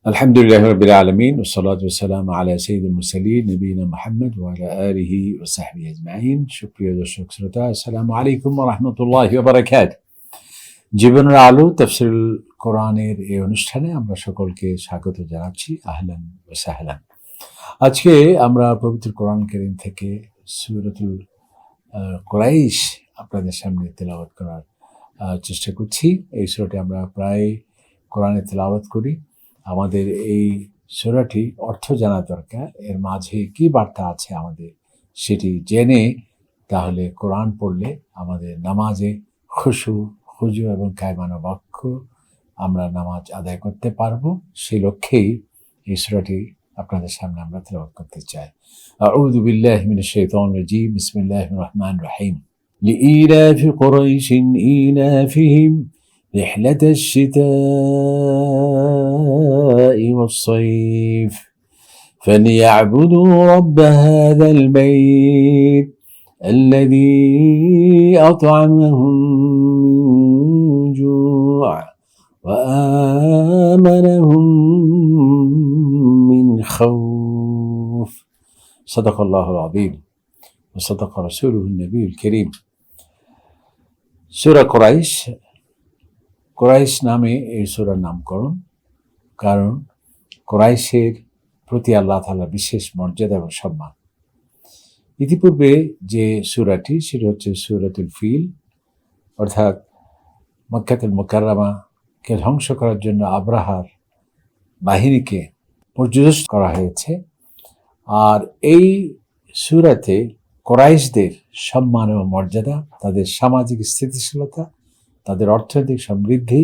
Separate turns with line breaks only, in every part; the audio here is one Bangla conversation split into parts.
আলহামদুলিল্লাহি রাব্বিল আলামিন ওয়াসসালাতু ওয়াসসালামু আলা সাইয়্যিদিল মুরসালিন নবিয়িনা মুহাম্মদ ওয়া আলা আলিহি ওয়া সাহবিহি আজমাইন। সুপ্রিয় দর্শক শ্রোতা, আসসালামু আলাইকুম ওয়া রাহমাতুল্লাহি ওয়া বারাকাতুহু। জীবনের আলো তাফসীরুল কোরআনের এই অনুষ্ঠানে আমরা সকলকে স্বাগত জানাচ্ছি। আহলান ওয়া সাহলান। আজকে আমরা পবিত্র কোরআন কারীম থেকে সূরাতুল কুরাইশ আপনাদের সামনে তেলাওয়াত করার চেষ্টা করছি। এই সূরাটি আমরা প্রায় কোরআনে তেলাওয়াত করি। আমাদের এই সূরাটি অর্থ জানা দরকার, এর মাঝে কি বার্তা আছে আমাদের সেটি জেনে তাহলে কোরআন পড়লে আমাদের নামাজে খুজু এবং কায়মানা বাক্য আমরা নামাজ আদায় করতে পারবো। সেই লক্ষ্যেই এই সূরাটি আপনাদের সামনে আমরা তেলাওয়াত করতে চাই। আউযু বিল্লাহি মিনাশ শাইতানির রাজীম। বিসমিল্লাহির রহমানির রহিম। লিইলাফি কুরাইশিন ইলাফিহিম رحلة الشتاء والصيف فليعبدوا رب هذا البيت الذي أطعمهم من جوع وآمنهم من خوف صدق الله العظيم وصدق رسوله النبي الكريم। সূরা কুরাইশ, কুরাইশ নামে এই সূরার নামকরণ, কারণ কুরাইশের প্রতি আল্লাহ তাআলা বিশেষ মর্যাদা এবং সম্মান। ইতিপূর্বে যে সূরাটি সেটা হচ্ছে সূরাতুল ফিল, অর্থাৎ মক্কাতুল মুকাররমাকে ধ্বংস করার জন্য আব্রাহার বাহিনীকে পর্যুদস্ত করা হয়েছে। আর এই সূরাতে কুরাইশদের সম্মান এবং মর্যাদা, তাদের সামাজিক স্থিতিশীলতা, তাদের অর্থনৈতিক সমৃদ্ধি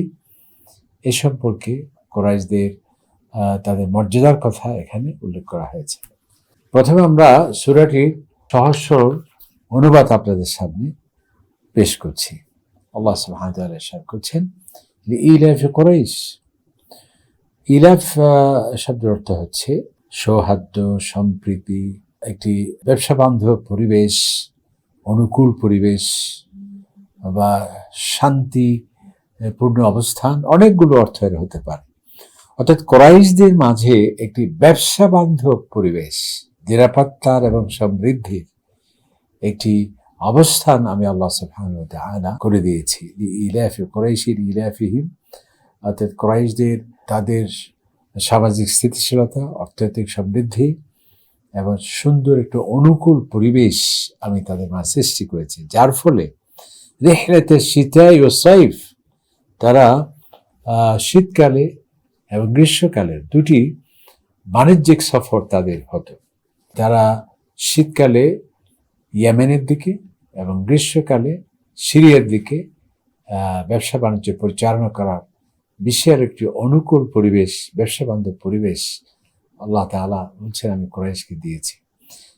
এ সম্পর্কে কুরাইশদের তাদের মর্যাদার কথা এখানে উল্লেখ করা হয়েছে। প্রথমে আমরা সূরাটির সহজ সরল অনুবাদ আপনাদের সামনে পেশ করছি। আল্লাহ সুবহানাহু ওয়া তাআলা ইরশাদ করছেন, লিইলাফি কুরাইশ। ইলাফ শব্দের অর্থ হচ্ছে সৌহার্দ্য, সম্প্রীতি, একটি ব্যবসা বান্ধব পরিবেশ, অনুকূল পরিবেশ বা শান্তিপূর্ণ অবস্থান, অনেকগুলো অর্থের হতে পারে। অর্থাৎ কুরাইশদের মাঝে একটি ব্যবসা বান্ধব পরিবেশ, নিরাপত্তার এবং সমৃদ্ধির একটি অবস্থান আমি আল্লাহ সুবহানাহু ওয়া তাআলা করে দিয়েছি। ইলাফি কুরাইশির ইলাফিহিম, অর্থাৎ কুরাইশদের তাদের সামাজিক স্থিতিশীলতা, অর্থনৈতিক সমৃদ্ধি এবং সুন্দর একটা অনুকূল পরিবেশ আমি তাদের মাঝে সৃষ্টি করেছি, যার ফলে রিহলাতে শীতাই ও সাইফ, তারা শীতকালে এবং গ্রীষ্মকালের দুটি বাণিজ্যিক সফর তাদের হতো। তারা শীতকালে ইয়েমেনের দিকে এবং গ্রীষ্মকালে সিরিয়ার দিকে ব্যবসা বাণিজ্য পরিচালনা করার বিশ্বের একটি অনুকূল পরিবেশ, ব্যবসা বান্ধব পরিবেশ আল্লাহ তাআলা বলছেন আমি কুরাইশকে দিয়েছি।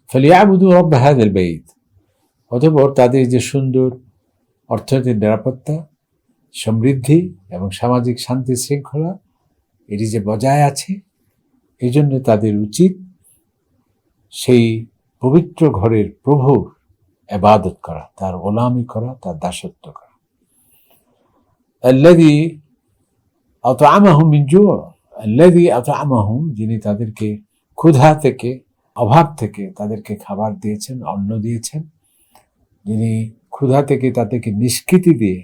ফালিয়াবুদু রাব্ব হাযাল বাইত, অতঃপর তাদের যে সুন্দর অর্থনৈতিক নিরাপত্তা, সমৃদ্ধি এবং সামাজিক শান্তি শৃঙ্খলা এটি যে বজায় আছে, এই জন্য তাদের উচিত সেই পবিত্র ঘরের প্রভুর ইবাদত করা, তার গোলামি করা, তার দাসত্ব করা। আল্লাযী আত'আমাহুম মিন জু', আল্লাযী আত'আমাহুম, যিনি তাদেরকে ক্ষুধা থেকে, অভাব থেকে তাদেরকে খাবার দিয়েছেন, অন্ন দিয়েছেন, যিনি ক্ষুধা থেকে তাদেরকে নিষ্কৃতি দিয়ে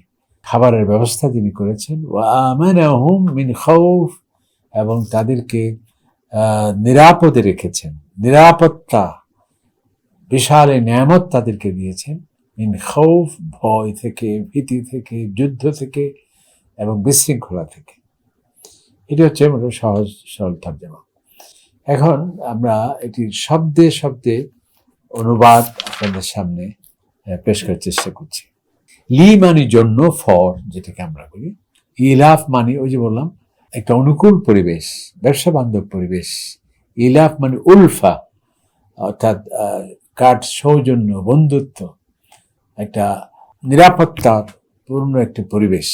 খাবারের ব্যবস্থা যিনি করেছেন। ওয়া আমানাহুম মিন খাউফ, এবং তাদেরকে নিরাপদে রেখেছেন, নিরাপত্তা বিশাল নিয়ামত তাদেরকে দিয়েছেন। মিন খাউফ, ভয় থেকে, ভীতি থেকে, যুদ্ধ থেকে এবং বিশৃঙ্খলা থেকে। এটি হচ্ছে মোটামুটি সহজ সরল তর্জমা। এখন আমরা এটির শব্দে শব্দে অনুবাদ আপনাদের সামনে পেশ করার চেষ্টা করছি। লি মানে জন্য, ফর যেটাকে আমরা বলি। ইলাফ মানে ওই যে বললাম একটা অনুকূল পরিবেশ, ব্যবসা বান্ধব পরিবেশ। ইলাফ মানে উলফা, অর্থাৎ কাঠ সৌজন্য, বন্ধুত্ব, একটা নিরাপত্তার পূর্ণ একটি পরিবেশ।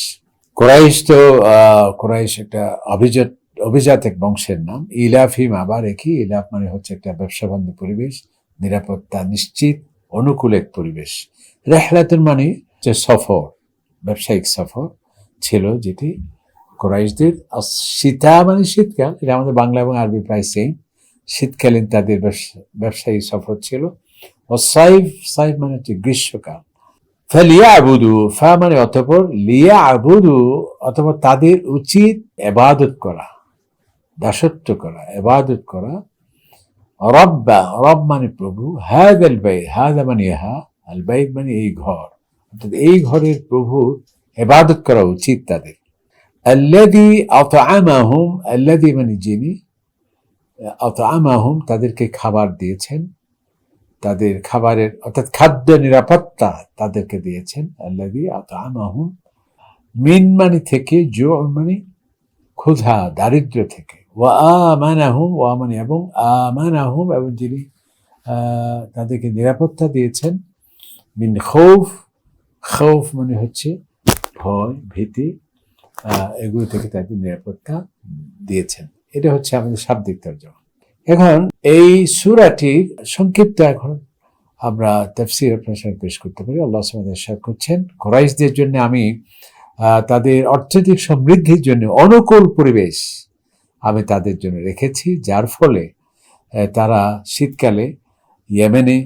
কুরাইশ তো কুরাইশ একটা অভিজাত এক বংশের নাম। ইলাফিম আবার একই, ইলাফ মানে হচ্ছে একটা ব্যবসা বান্ধব পরিবেশ, নিরাপত্তা নিশ্চিত, অনুকূল এক পরিবেশ। রেহলাতুন মানে যে সফর, ব্যবসায়িক সফর ছিল যেটি কুরাইশদের শীতা মানে শীতকাল, এটা আমাদের বাংলা এবং আরবি প্রায় সেম। শীতকালীন তাদের ব্যবসায়ী সফর ছিল। ও সাইফ, সাইফ মানে হচ্ছে গ্রীষ্মকাল। ফালিয়াবুদু, ফা মানে অতঃপর, লিয়াবুদু অতঃপর তাদের উচিত ইবাদত করা, দাসত্ব করা, ইবাদত করা। রব্বা, রব মানে প্রভু, হাযাল বাইত, হাযা মানে ইহা, আল বাইত মানে এই ঘর, অর্থাৎ এই ঘরের প্রভুর ইবাদত করা উচিত তাদের। আল্লাযী আতআমাহুম, আল্লাযী মানে যিনি, আতআমাহুম তাদেরকে খাবার দিয়েছেন, তাদের খাবারের অর্থাৎ খাদ্য নিরাপত্তা তাদেরকে দিয়েছেন। আল্লাযী আতআমাহুম, মিন মানে থেকে, জু মানে ক্ষুধা দারিদ্র থেকে, ওয়া আমানাহুম, ওয়া মানে এবং, আমানাহুম এবং যিনি তাদেরকে নিরাপত্তা দিয়েছেন, মিন খৌফ, খৌফ মানে হচ্ছে ভয় ভীতি, এগুলো থেকে তাদের নিরাপত্তা দিয়েছেন। এটা হচ্ছে আমাদের শাব্দিক তর্জমা। এখন এই সূরাটির সংক্ষিপ্ত এখন আমরা তাফসীর আপনার সামনে পেশ করতে পারি। আল্লাহ সুবহানাহু ওয়া তাআলা ইরশাদ করছেন, কুরাইশদের জন্য আমি তাদের অর্থনৈতিক সমৃদ্ধির জন্য অনুকূল পরিবেশ আমি তাদের জন্য রেখেছি, যার ফলে তারা শীতকালে ইয়েমেনে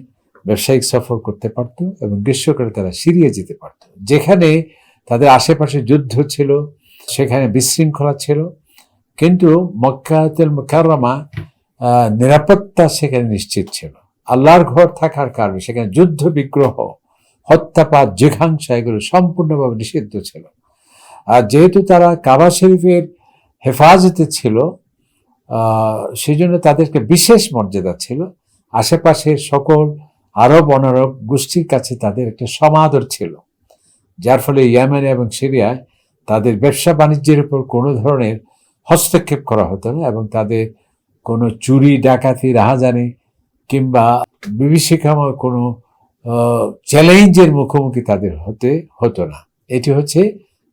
ব্যবসায়িক সফর করতে পারত এবং গ্রীষ্মকালে তারা সিরিয়া যেতে পারত। যেখানে তাদের আশেপাশে যুদ্ধ ছিল, সেখানে বিশৃঙ্খলা ছিল, কিন্তু মক্কাতুল মুকাররমা নিরাপত্তা সেখানে নিশ্চিত ছিল। আল্লাহর ঘর থাকার কারণে সেখানে যুদ্ধ বিগ্রহ, হত্যাপাত, জিঘাংসা এগুলো সম্পূর্ণভাবে নিষিদ্ধ ছিল। আর যেহেতু তারা কাবা শরীফের হেফাজতে ছিল, সেই জন্য তাদেরকে বিশেষ মর্যাদা ছিল। আশেপাশের সকল আরব অনারব গোষ্ঠীর কাছে তাদের একটা সমাদর ছিল, যার ফলে ইয়েমেন এবং সিরিয়ায় তাদের ব্যবসা বাণিজ্যের উপর কোনো ধরনের হস্তক্ষেপ করা হতো না এবং তাদের কোনো চুরি ডাকাতি রাহাজানি কিংবা বিভীষিকাময় কোনো চ্যালেঞ্জের মুখোমুখি তাদের হতো না। এটি হচ্ছে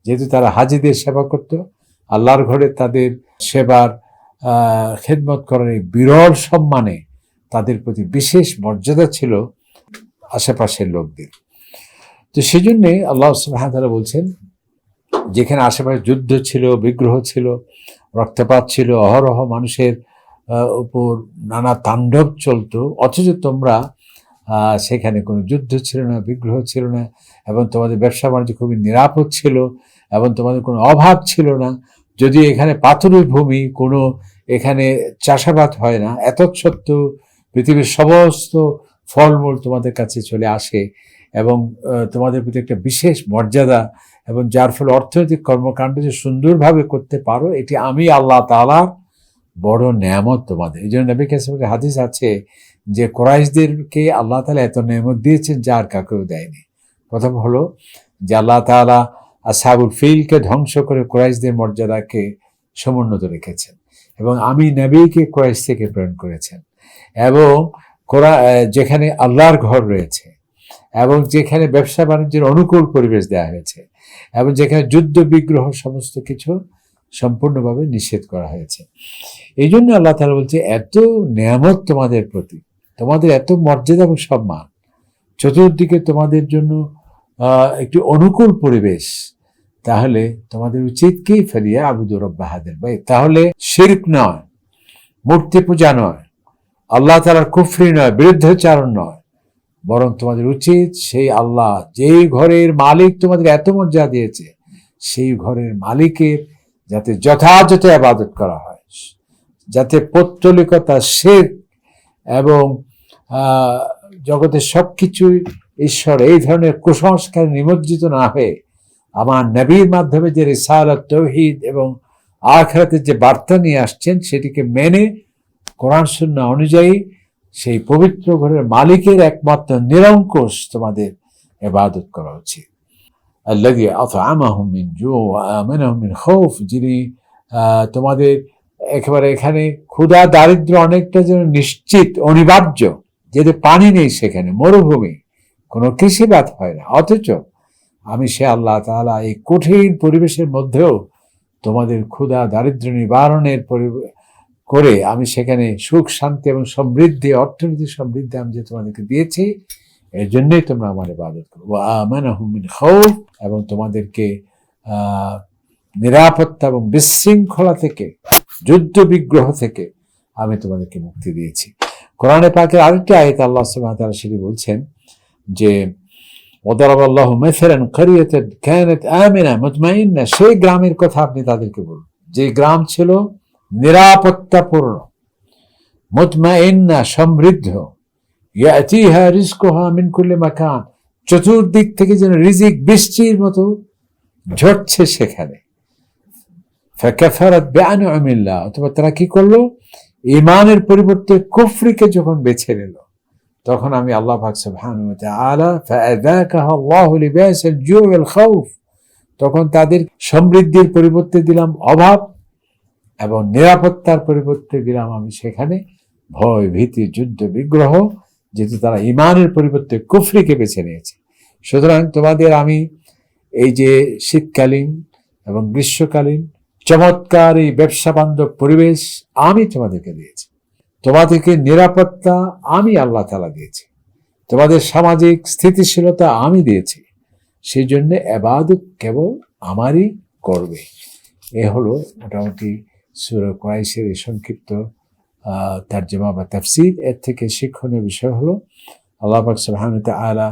যেহেতু তারা হাজিদের সেবা করত, আল্লাহর ঘরে তাদের সেবার খেদমত করার এই বিরল সম্মানে তাদের প্রতি বিশেষ মর্যাদা ছিল আশেপাশের লোকদের। তো সেই জন্যে আল্লাহ সুবহানাহু ওয়া তাআলা বলছেন, যেখানে আশেপাশে যুদ্ধ ছিল, বিগ্রহ ছিল, রক্তপাত ছিল, অহরহ মানুষের উপর নানা তাণ্ডব চলত, অথচ তোমরা সেখানে কোনো যুদ্ধ ছিল না, বিগ্রহ ছিল না, এবং তোমাদের ব্যবসা বাণিজ্য খুবই নিরাপদ ছিল এবং তোমাদের কোনো অভাব ছিল না। যদি এখানে পাথরের ভূমি, কোনো এখানে চাষাবাদ হয় না, এত সত্ত্বেও পৃথিবীর সমস্ত ফলমূল তোমাদের কাছে চলে আসে এবং তোমাদের প্রতি একটা বিশেষ মর্যাদা, এবং যার ফলে অর্থনৈতিক কর্মকাণ্ড যে সুন্দরভাবে করতে পারো, এটি আমি আল্লাহ তাআলার বড় নেয়ামত তোমাদের। এই জন্য নবী কারীমের হাদিস আছে যে কুরাইশদেরকে আল্লাহ তাআলা এত নেয়ামত দিয়েছেন যা আর কাউকেও দেয়নি। প্রথম হলো যে আল্লাহ তাআলা আসহাবুল ফিলকে ধ্বংস করে কুরাইশদের মর্যাদাকে সমুন্নত রেখেছেন, এবং আমি নবীকে কুরাইশ থেকে প্রেরণ করেছেন, এবং যেখানে আল্লাহর ঘর রয়েছে এবং যেখানে ব্যবসা বাণিজ্যের অনুকূল পরিবেশ দেওয়া হয়েছে এবং যেখানে যুদ্ধ বিগ্রহ সমস্ত কিছু সম্পূর্ণভাবে নিষেধ করা হয়েছে। এই জন্য আল্লাহ তাআলা বলছে, এত নেয়ামত তোমাদের প্রতি, তোমাদের এত মর্যাদা এবং সম্মান, চতুর্দিকে তোমাদের জন্য একটি অনুকূল পরিবেশ, তাহলে তোমাদের উচিত কি, ফালিয়াবুদু রাব্বা হাযাল বাইত, তাহলে শিরক নয়, মূর্তি পূজা নয়, আল্লাহ তাআলার কুফরি নয়, বিরুদ্ধাচারণ নয়, বরং তোমাদের উচিত সেই আল্লাহ যেই ঘরের মালিক তোমাদের এত মর্যাদা দিয়েছে, সেই ঘরের মালিকের যাতে যথাযথ ইবাদত করা হয়, যাতে পৌত্তলিকতা, শিরক এবং জগতের সবকিছুই ঈশ্বর, এই ধরনের কুসংস্কারে নিমজ্জিত না হয়ে আমার নবীর মাধ্যমে যে রিসালাত, তাওহীদ এবং আখিরাতের যে বার্তা নিয়ে আসছেন, সেটিকে মেনে কোরআন সুন্নাহ অনুযায়ী সেই পবিত্র ঘরের মালিকের একমাত্র নিরঙ্কুশ তোমাদের ইবাদত করা উচিত। আল্লাযী আতআমাহুম মিন জু' ওয়া আমানাহুম মিন খাউফ, যিনি তোমাদের একেবারে এখানে ক্ষুধা দারিদ্র অনেকটা যেন নিশ্চিত, অনিবার্য, যেহেতু পানি নেই, সেখানে মরুভূমি, কোনো কৃষিবাদ হয় না, অথচ আমি সে আল্লাহ তাআলা এই কঠিন পরিবেশের মধ্যেও তোমাদের ক্ষুধা দারিদ্র নিবারণের করে আমি সেখানে সুখ শান্তি এবং সমৃদ্ধি, অর্থনৈতিক সমৃদ্ধি আমি যে তোমাদেরকে দিয়েছি, এর জন্যই তোমরা আমার ইবাদত করো। ওয়া আমানাহুম মিন খাউফ, এবং তোমাদেরকে নিরাপত্তা এবং বিশৃঙ্খলা থেকে, যুদ্ধ বিগ্রহ থেকে আমি তোমাদেরকে মুক্তি দিয়েছি। কোরআনে পাকের আরেকটি আয়াতে আল্লাহ সুবহানাহু ওয়া তাআলা সেটি বলছেন যে ওয়াদারাবাল্লাহু মাসালান ক্বরিয়াতান কানাত আমিনা মুতমাইন্না, সেই গ্রামের কথা আপনি তাদেরকে বলুন যে গ্রাম ছিল নিরাপত্তাপূর্ণ, মুতমাইন্না সমৃদ্ধ, ইয়াতিহা রিজকুহা মিন কুল্লি মাকান, চতুর্দিক থেকে যেন রিজিক বৃষ্টির মতো ঝরছে সেখানে। ফাকাফারাত বিআনউমিল্লাহ, অথবা তারা কি করলো, ঈমানের পরিবর্তে কুফরিকে যখন বেছে নিল, তখন আমি আল্লাহ পাক সুবহানাহু ওয়া তাআলা ফাআযাকাহা আল্লাহু লিবাসাল জু'i ওয়াল খাউফ, তখন তাদের সমৃদ্ধির পরিবর্তে দিলাম অভাব এবং নিরাপত্তার পরিবর্তে দিলাম আমি সেখানে ভয়, ভীতি, যুদ্ধ বিগ্রহ, যেহেতু তারা ঈমানের পরিবর্তে কুফরিকে বেছে নিয়েছে। সুতরাং তোমাদের আমি এই যে শীতকালীন এবং গ্রীষ্মকালীন চমৎকার এই ব্যবসা বান্ধব পরিবেশ আমি তোমাদেরকে দিয়েছি, তোমাদেরকে নিরাপত্তা আমি আল্লাহ তাআলা দিয়েছি, তোমাদের সামাজিক স্থিতিশীলতা আমি দিয়েছি, সেই জন্য ইবাদত কেবল আমারই করবে। এ হলো মোটামুটি সূরা কুরাইশের এই সংক্ষিপ্ত তরজমা বা তাফসীর। এর থেকে শিক্ষণীয় বিষয় হলো আল্লাহ পাক সুবহানাহু ওয়া তাআলা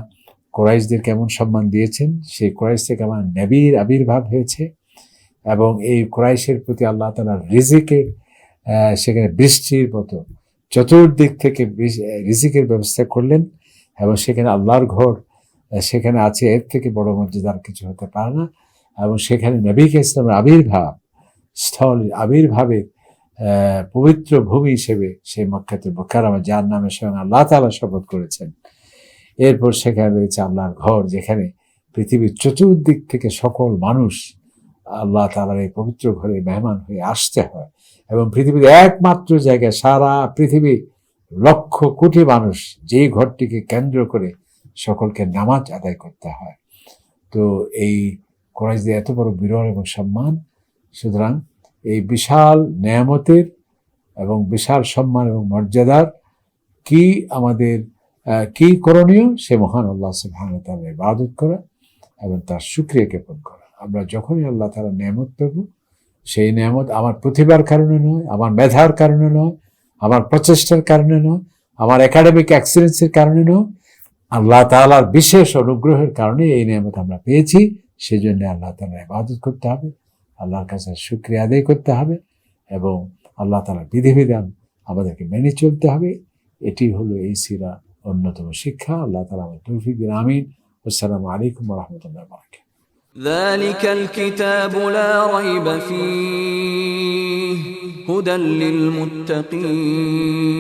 কুরাইশদের কেমন সম্মান দিয়েছেন, সেই কুরাইশ থেকে আমার নবীর আবির্ভাব হয়েছে, এবং এই কুরাইশের প্রতি আল্লাহ তাআলা রিজিকের সেখানে বৃষ্টির মতো চতুর্দিক থেকে রিজিকের ব্যবস্থা করলেন, এবং সেখানে আল্লাহর ঘর সেখানে আছে, এর থেকে বড় মর্যাদার কিছু হতে পারে না। এবং সেখানে নবী ইসলামের আবির্ভাব স্থল, আবির্ভাবের পবিত্র ভূমি হিসেবে সেই মক্কাতুল মুকাররমা, যার নামে স্বয়ং আল্লাহ তাআলা শপথ করেছেন। এরপর সেখানে রয়েছে আল্লাহর ঘর, যেখানে পৃথিবীর চতুর্দিক থেকে সকল মানুষ আল্লাহ তাআলার এই পবিত্র ঘরে মেহমান হয়ে আসতে হয়, এবং পৃথিবীর একমাত্র জায়গায় সারা পৃথিবী লক্ষ কোটি মানুষ যেই ঘরটিকে কেন্দ্র করে সকলকে নামাজ আদায় করতে হয়। তো এই কুরাইশদের এত বড় বিরল এবং সম্মান, সুতরাং এই বিশাল নেয়ামতের এবং বিশাল সম্মান এবং মর্যাদার কি আমাদের কি করণীয়, সে মহান আল্লাহ সুবহানাহু ওয়া তাআলার ইবাদত করা এবং তার শুকরিয়া জ্ঞাপন করা। আমরা যখনই আল্লাহ তাআলার নেয়ামত পাব, সেই নেয়ামত আমার প্রতিভার কারণে নয়, আমার মেধার কারণে নয়, আমার প্রচেষ্টার কারণে নয়, আমার একাডেমিক এক্সেলেন্সের কারণে নয়, আল্লাহ তাআলার বিশেষ অনুগ্রহের কারণে এই নেয়ামত আমরা পেয়েছি। সেজন্য আল্লাহ তাআলার ইবাদত করতে হবে, আল্লাহর কাছে শুকরিয়া আদায় করতে হবে, এবং আল্লাহ তাআলার বিধিবিধান আমাদেরকে মেনে চলতে হবে। এটি হলো এই সিরা অন্যতম শিক্ষা। আল্লাহ তাআলা আমাদের তৌফিক দিন, আমিন। আসসালামু আলাইকুম ওয়া রাহমাতুল্লাহি ওয়া বারাকাতুহু।
ذلك الكتاب لا ريب فيه هدى للمتقين